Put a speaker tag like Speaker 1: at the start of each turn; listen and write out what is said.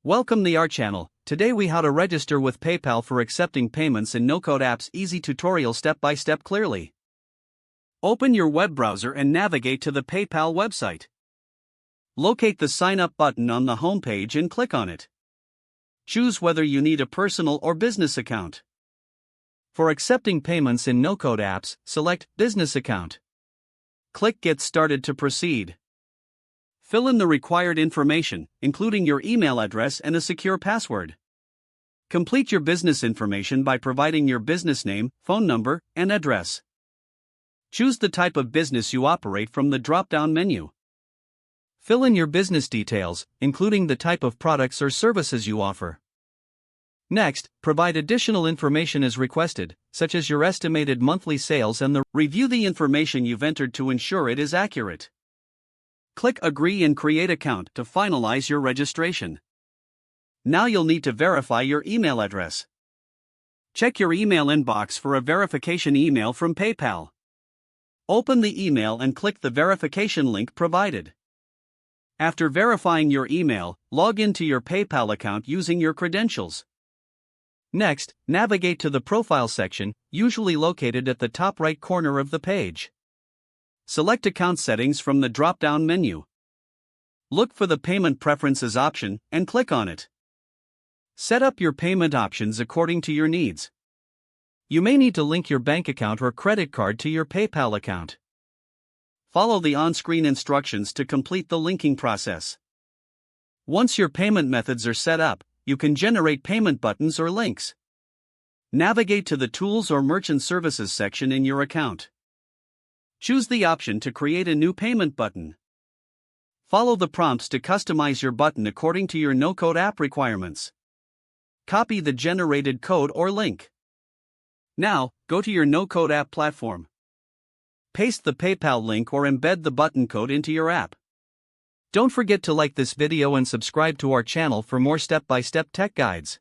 Speaker 1: Welcome to our channel. Today we how to register with PayPal for accepting payments in no-code apps. Easy tutorial step-by-step clearly. Open your web browser and navigate to the PayPal website. Locate the Sign Up button on the home page and click on it. Choose whether you need a personal or business account. For accepting payments in no-code apps, select Business Account. Click Get Started to proceed. Fill in the required information, including your email address and a secure password. Complete your business information by providing your business name, phone number, and address. Choose the type of business you operate from the drop-down menu. Fill in your business details, including the type of products or services you offer. Next, provide additional information as requested, such as your estimated monthly sales and review the information you've entered to ensure it is accurate. Click Agree and Create Account to finalize your registration. Now you'll need to verify your email address. Check your email inbox for a verification email from PayPal. Open the email and click the verification link provided. After verifying your email, log into your PayPal account using your credentials. Next, navigate to the Profile section, usually located at the top right corner of the page. Select Account Settings from the drop-down menu. Look for the Payment Preferences option and click on it. Set up your payment options according to your needs. You may need to link your bank account or credit card to your PayPal account. Follow the on-screen instructions to complete the linking process. Once your payment methods are set up, you can generate payment buttons or links. Navigate to the Tools or Merchant Services section in your account. Choose the option to create a new payment button. Follow the prompts to customize your button according to your no-code app requirements. Copy the generated code or link. Now, go to your no-code app platform. Paste the PayPal link or embed the button code into your app. Don't forget to like this video and subscribe to our channel for more step-by-step tech guides.